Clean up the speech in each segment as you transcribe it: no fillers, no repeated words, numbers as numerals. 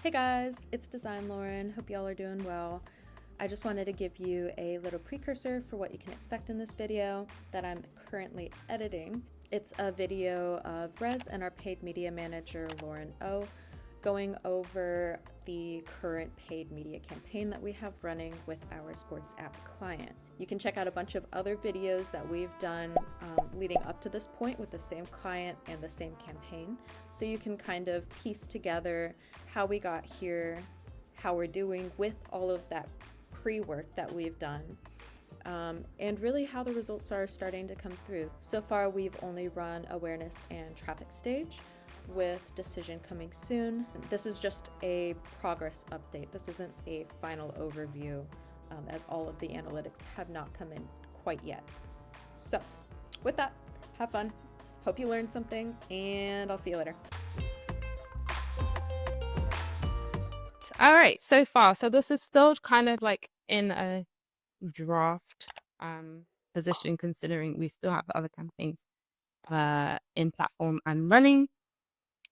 Hey guys, it's Design Lauren. Hope y'all are doing well. I just wanted to give you a little precursor for what you can expect in this video that I'm currently editing. It's a video of Rez and our paid media manager, Lauren O, going over the current paid media campaign that we have running with our sports app client. You can check out a bunch of other videos that we've done leading up to this point with the same client and the same campaign, so you can kind of piece together how we got here, how we're doing with all of that pre-work that we've done, and really how the results are starting to come through. So far, we've only run awareness and traffic stage, with decision coming soon. This is just a progress update. This isn't a final overview, as all of the analytics have not come in quite yet. So with that, have fun. Hope you learned something, and I'll see you later. All right, so far. So this is still kind of like in a draft position, considering we still have other campaigns in platform and running.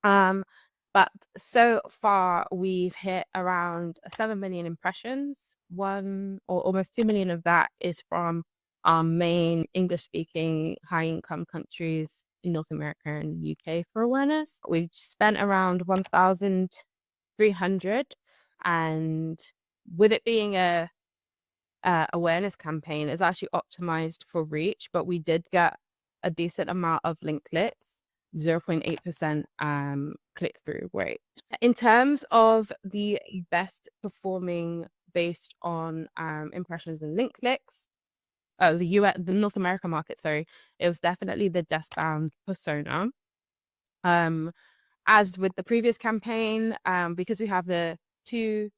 But so far we've hit around 7 million impressions. 1 or almost 2 million of that is from our main English-speaking high-income countries in North America and UK for awareness. We've spent around 1,300, and with it being a awareness campaign, it's actually optimized for reach, but we did get a decent amount of link clicks, 0.8% click-through rate. In terms of the best performing based on impressions and link clicks, the North America market, sorry, it was definitely the desk-bound persona. As with the previous campaign, because we have the 2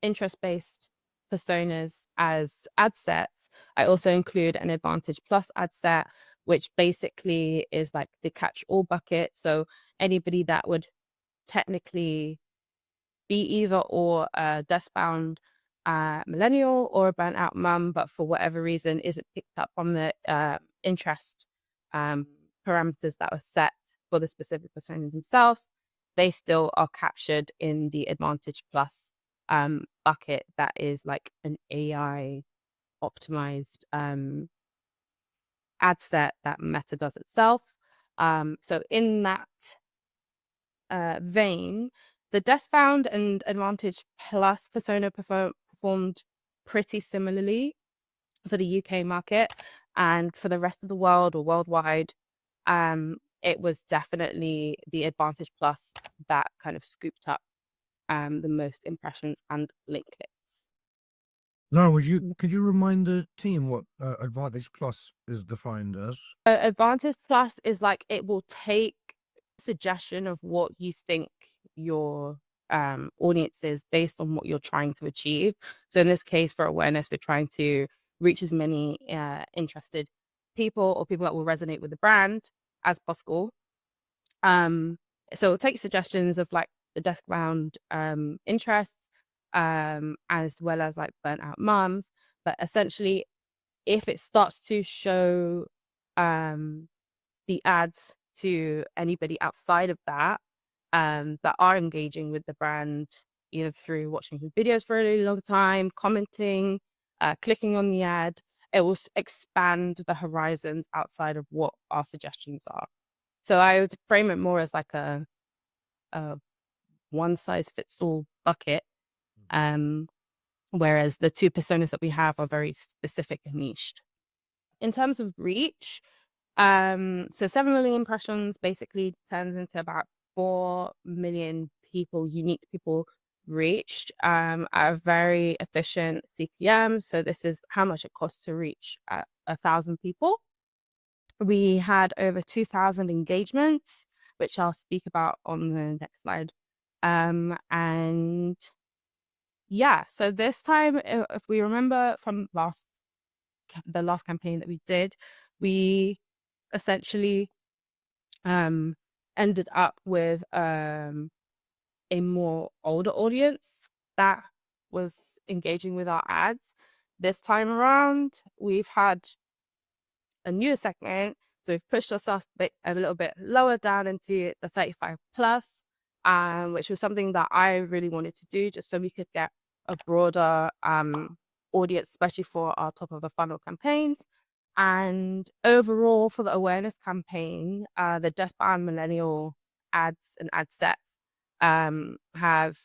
interest-based personas as ad sets, I also include an Advantage Plus ad set, which basically is like the catch-all bucket. So anybody that would technically be either or a desk-bound millennial or a burnt-out mum, but for whatever reason isn't picked up on the interest parameters that were set for the specific persona themselves, they still are captured in the Advantage Plus bucket that is like an AI optimized ad set that Meta does itself. So in that vein, the desk-bound and Advantage Plus persona performed pretty similarly for the UK market, and for the rest of the world or worldwide, it was definitely the Advantage Plus that kind of scooped up the most impressions and link clicks. No, could you remind the team what Advantage Plus is defined as? Advantage Plus is like it will take suggestion of what you think your audience is based on what you're trying to achieve. So in this case, for awareness, we're trying to reach as many interested people or people that will resonate with the brand as possible. So it'll take suggestions of like the desk-bound interests, as well as like burnt out moms. But essentially, if it starts to show the ads to anybody outside of that that are engaging with the brand, either through watching the videos for a really long time, commenting, clicking on the ad, it will expand the horizons outside of what our suggestions are. So I would frame it more as like a one-size-fits-all bucket, whereas the 2 personas that we have are very specific and niched. In terms of reach, so 7 million impressions basically turns into about 4 million people, unique people reached at a very efficient CPM. So this is how much it costs to reach 1,000 people. We had over 2,000 engagements, which I'll speak about on the next slide. And yeah, so this time, if we remember from the last campaign that we did, we essentially ended up with a more older audience that was engaging with our ads. This time around, we've had a newer segment, so we've pushed ourselves a little bit lower down into the 35 plus, which was something that I really wanted to do just so we could get a broader audience, especially for our top of the funnel campaigns. And overall, for the awareness campaign, the Desperate Millennial ads and ad sets have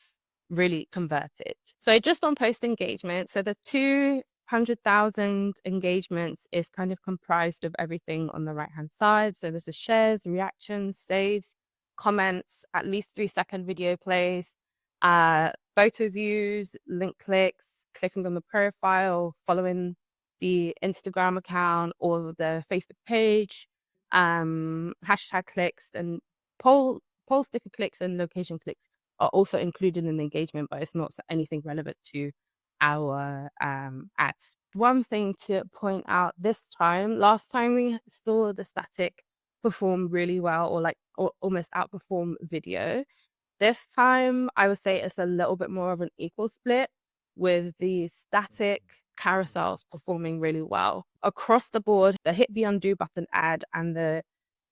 really converted. So just on post engagement, so the 200,000 engagements is kind of comprised of everything on the right hand side. So there's the shares, reactions, saves, comments, at least 3-second video plays, photo views, link clicks, clicking on the profile, following the Instagram account or the Facebook page, hashtag clicks, and poll sticker clicks and location clicks are also included in the engagement, but it's not anything relevant to our ads. One thing to point out this time, last time we saw the static perform really well, or almost outperform video. This time, I would say it's a little bit more of an equal split, with the static carousels performing really well. Across the board, the hit the undo button ad and the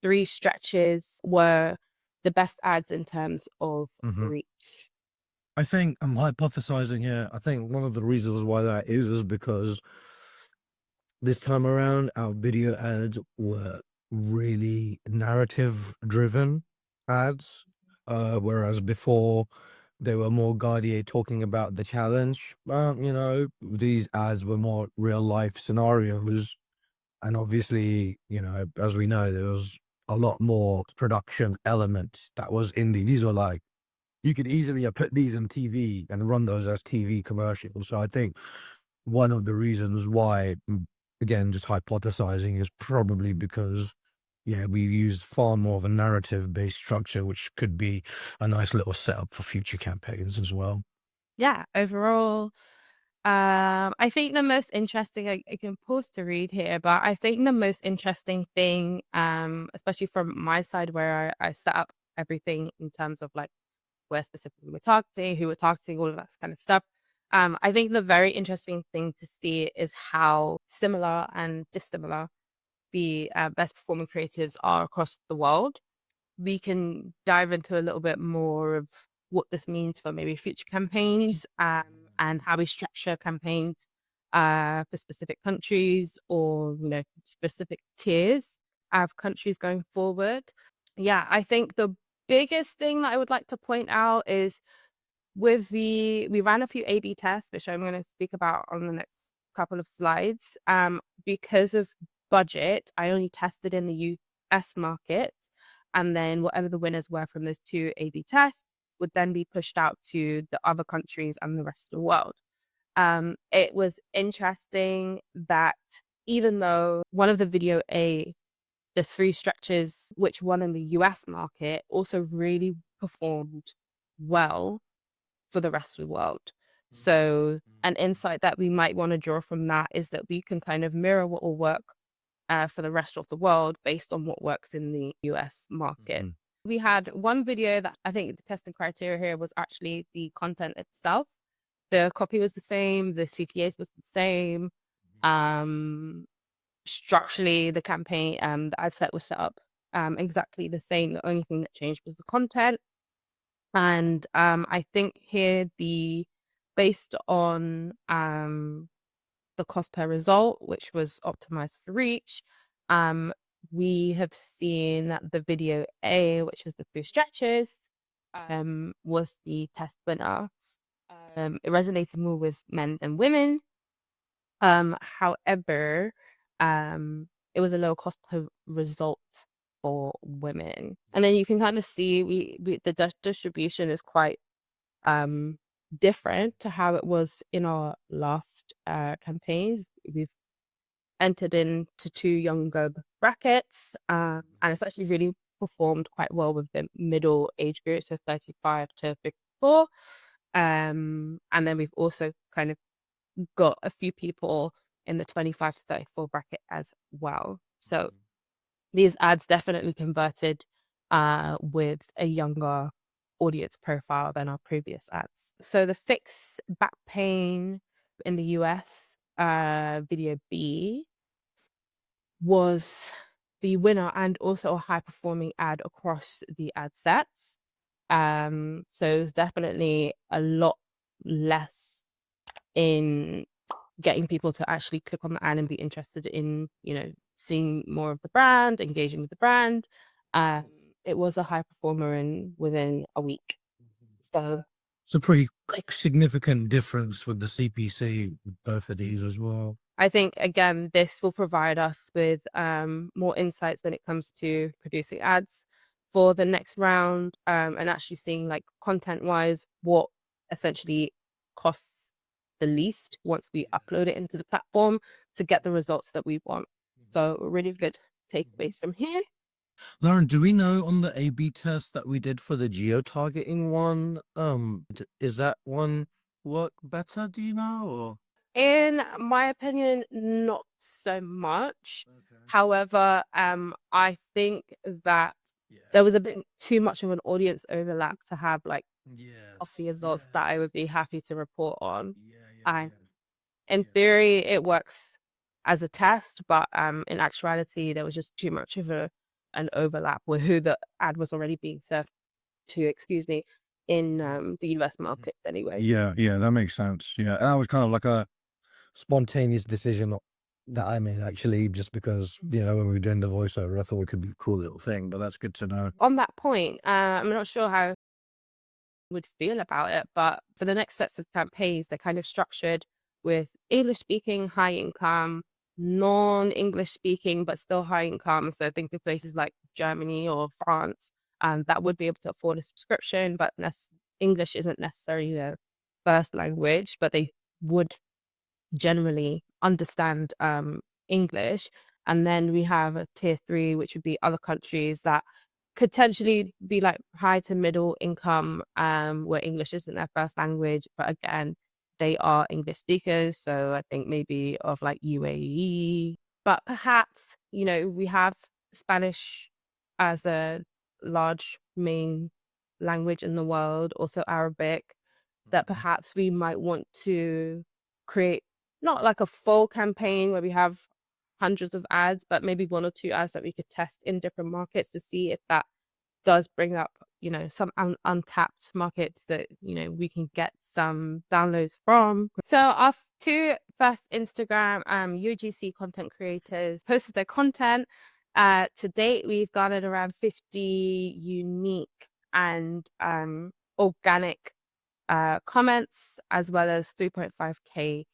3 stretches were the best ads in terms of reach. I think I'm hypothesizing here. I think one of the reasons why that is because this time around, our video ads were really narrative driven ads, whereas before they were more Guardier talking about the challenge. These ads were more real life scenarios. And obviously, as we know, there was a lot more production element that was in these were like, you could easily put these on TV and run those as TV commercials. So I think one of the reasons why, again, just hypothesizing, is probably because, we used far more of a narrative-based structure, which could be a nice little setup for future campaigns as well. Yeah, overall, I think the most interesting, I can pause to read here, but I think the most interesting thing, especially from my side where I set up everything in terms of like where specifically we're targeting, who we're targeting, all of that kind of stuff. I think the very interesting thing to see is how similar and dissimilar the best performing creators are across the world. We can dive into a little bit more of what this means for maybe future campaigns, and how we structure campaigns for specific countries or specific tiers of countries going forward. Yeah, I think the biggest thing that I would like to point out is we ran a few A/B tests, which I'm going to speak about on the next couple of slides. Because of budget, I only tested in the US market, and then whatever the winners were from those 2 A/B tests would then be pushed out to the other countries and the rest of the world. It was interesting that even though one of the video A, the 3 stretches, which won in the US market, also really performed well for the rest of the world. So an insight that we might want to draw from that is that we can kind of mirror what will work for the rest of the world based on what works in the US market. We had one video that I think the testing criteria here was actually the content itself. The copy was the same, the CTAs was the same. Structurally, the campaign, the ad set was set up exactly the same. The only thing that changed was the content. And I think here based on the cost per result, which was optimized for reach, we have seen that the video A, which was the 3 stretches, was the test winner. It resonated more with men than women. However, it was a low cost per result for women. And then you can kind of see the distribution is quite different to how it was in our last campaigns. We've entered into 2 younger brackets, and it's actually really performed quite well with the middle age group, so 35 to 54. And then we've also kind of got a few people in the 25 to 34 bracket as well. So these ads definitely converted with a younger audience profile than our previous ads. So the fix back pain in the US video B was the winner and also a high performing ad across the ad sets. So it's definitely a lot less in getting people to actually click on the ad and be interested in, seeing more of the brand, engaging with the brand. It was a high performer within a week. So It's a pretty significant difference with the CPC with both of these as well. I think, again, this will provide us with more insights when it comes to producing ads for the next round, and actually seeing, like, content-wise, what essentially costs the least once we upload it into the platform to get the results that we want. So really good takeaways from here. Lauren, do we know on the A/B test that we did for the geo-targeting one, is that one work better, do you know, or? In my opinion, not so much. Okay. However, I think that there was a bit too much of an audience overlap to have, like, the results that I would be happy to report on. And in theory, it works as a test, but in actuality, there was just too much of an overlap with who the ad was already being served to, in the US markets anyway. Yeah, that makes sense. Yeah, that was kind of like a spontaneous decision that I made, actually, just because, when we were doing the voiceover, I thought it could be a cool little thing, but that's good to know. On that point, I'm not sure how I would feel about it, but for the next sets of campaigns, they're kind of structured with English speaking, high income, non-English speaking, but still high income. So think of places like Germany or France, that would be able to afford a subscription, but English isn't necessarily their first language, but they would generally understand English. And then we have a tier 3, which would be other countries that could potentially be like high to middle income, where English isn't their first language, but again, they are English speakers. So I think maybe of like UAE, but perhaps, we have Spanish as a large main language in the world, also Arabic, that perhaps we might want to create not like a full campaign where we have hundreds of ads, but maybe 1 or 2 ads that we could test in different markets to see if that does bring up, some untapped markets that, we can get some downloads from. So our 2 first Instagram UGC content creators posted their content. To date, we've garnered around 50 unique and organic comments, as well as 3.5k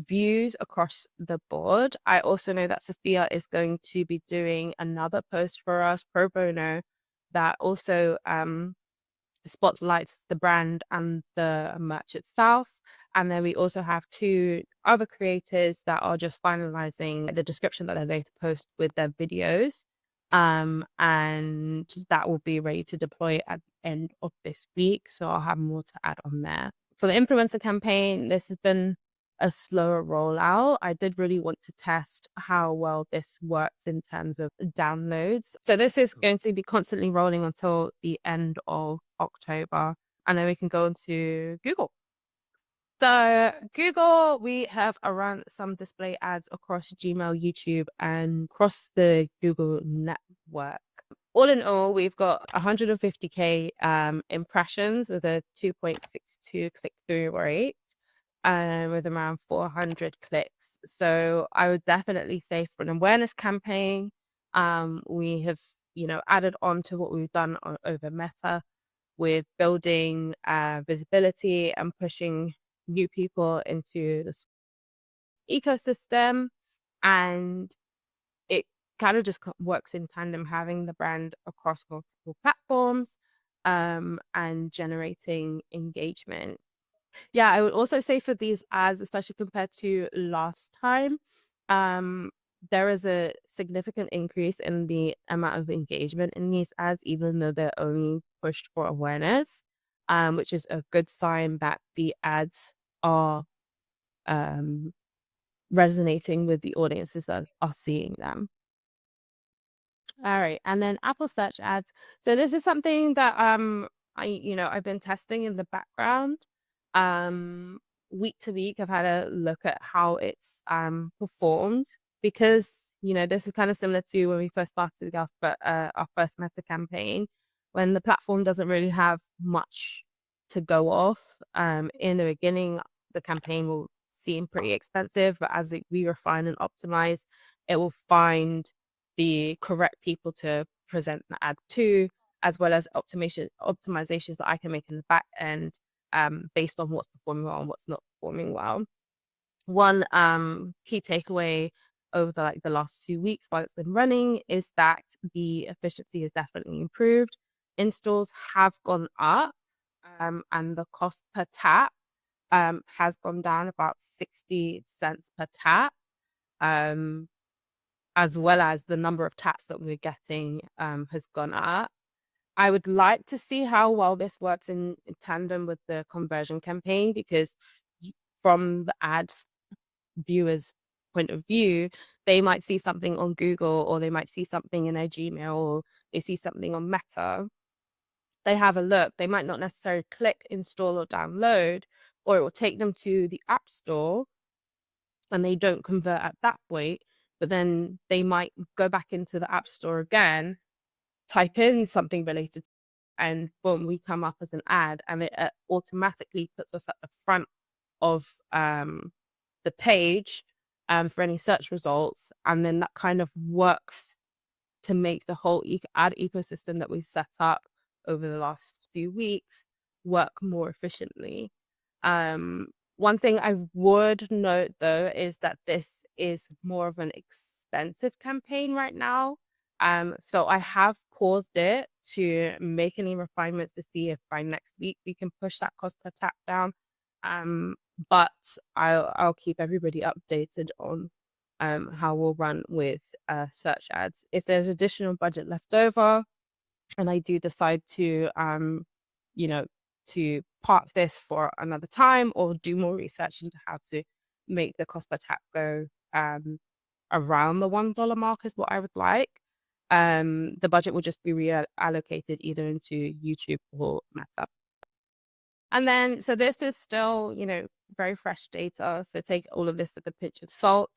views across the board. I also know that Sophia is going to be doing another post for us pro bono that also spotlights the brand and the merch itself. And then we also have 2 other creators that are just finalizing the description that they're going to post with their videos. And that will be ready to deploy at the end of this week. So I'll have more to add on there. For the influencer campaign, this has been a slower rollout. I did really want to test how well this works in terms of downloads. So this is going to be constantly rolling until the end of October. And then we can go into Google. So Google, we have run some display ads across Gmail, YouTube, and across the Google network. All in all, we've got 150k impressions with a 2.62 click-through rate, with around 400 clicks. So I would definitely say for an awareness campaign, we have, added on to what we've done over Meta with building visibility and pushing new people into the ecosystem. And it kind of just works in tandem, having the brand across multiple platforms and generating engagement. Yeah, I would also say for these ads, especially compared to last time, there is a significant increase in the amount of engagement in these ads, even though they're only pushed for awareness, which is a good sign that the ads are resonating with the audiences that are seeing them. All right, and then Apple search ads. So this is something that I've been testing in the background. Week to week, I've had a look at how it's performed, because this is kind of similar to when we first started our first Meta campaign. when the platform doesn't really have much to go off. In the beginning, the campaign will seem pretty expensive, but as we refine and optimize, it will find the correct people to present the ad to, as well as optimizations that I can make in the back end, based on what's performing well and what's not performing well. One key takeaway over the last 2 weeks while it's been running is that the efficiency has definitely improved. Installs have gone up, and the cost per tap has gone down about 60 cents per tap, as well as the number of taps that we're getting has gone up. I would like to see how well this works in tandem with the conversion campaign, because from the ad viewers' point of view, they might see something on Google, or they might see something in their Gmail, or they see something on Meta. They have a look. They might not necessarily click install or download, or it will take them to the App Store and they don't convert at that point. But then they might go back into the App Store again, type in something related, and boom, we come up as an ad, and it automatically puts us at the front of the page for any search results. And then that kind of works to make the whole ad ecosystem that we've set up over the last few weeks work more efficiently. One thing I would note, though, is that this is more of an expensive campaign right now. So I have paused it to make any refinements to see if by next week we can push that cost per tap down. But I'll keep everybody updated on how we'll run with search ads. If there's additional budget left over, and I do decide to to park this for another time, or do more research into how to make the cost per tap go around the $1 mark is what I would like. The budget will just be reallocated either into YouTube or Meta. And then, so this is still, very fresh data. So take all of this with a pinch of salt.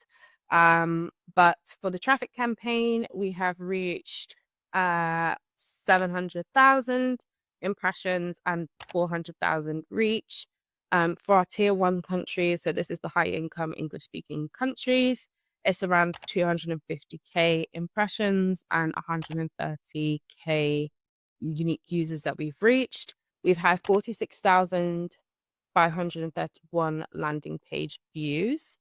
But for the traffic campaign, we have reached 700,000 impressions and 400,000 reach. For our tier 1 countries, so this is the high income English speaking countries, it's around 250k impressions and 130k unique users that we've reached. We've had 46,531 landing page views.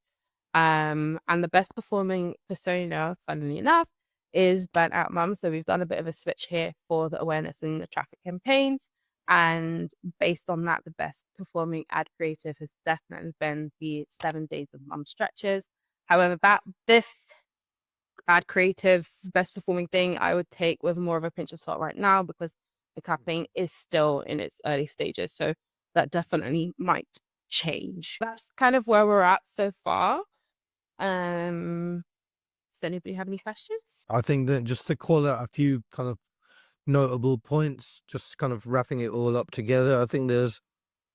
And the best performing persona, funnily enough, is burnt out mum. So we've done a bit of a switch here for the awareness and the traffic campaigns. And based on that, the best performing ad creative has definitely been the 7 days of mum stretches. However, this ad creative best performing thing I would take with more of a pinch of salt right now, because the campaign is still in its early stages. So that definitely might change. That's kind of where we're at so far. Does anybody have any questions? I think that just to call out a few kind of notable points, just kind of wrapping it all up together, I think there's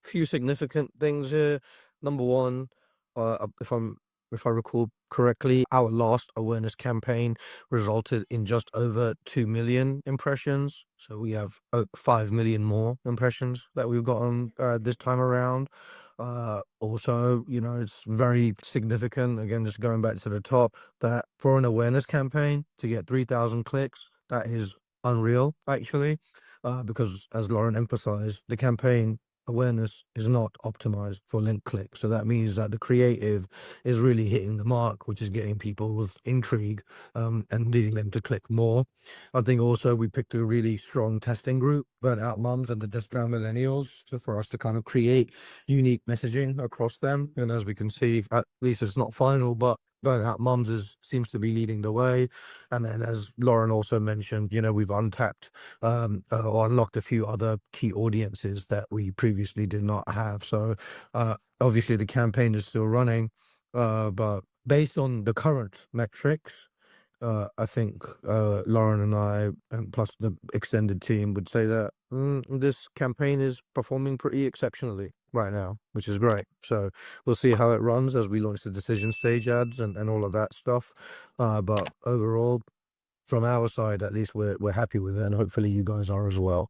a few significant things here. Number one, if I recall correctly, our last awareness campaign resulted in just over 2 million impressions. So we have 5 million more impressions that we've gotten this time around. Also, it's very significant, again, just going back to the top, that for an awareness campaign to get 3,000 clicks, that is unreal, actually, because as Lauren emphasized, the campaign awareness is not optimized for link click. So that means that the creative is really hitting the mark, which is getting people with intrigue and leading them to click more. I think also we picked a really strong testing group, burnt out mums and the discount millennials, for us to kind of create unique messaging across them. And as we can see, at least it's not final, but burnt out mums seems to be leading the way. And then, as Lauren also mentioned, we've untapped or unlocked a few other key audiences that we previously did not have. So obviously the campaign is still running, but based on the current metrics, I think Lauren and I, and plus the extended team, would say that this campaign is performing pretty exceptionally right now, which is great. So we'll see how it runs as we launch the decision stage ads and all of that stuff. But overall, from our side, at least we're happy with it, and hopefully you guys are as well.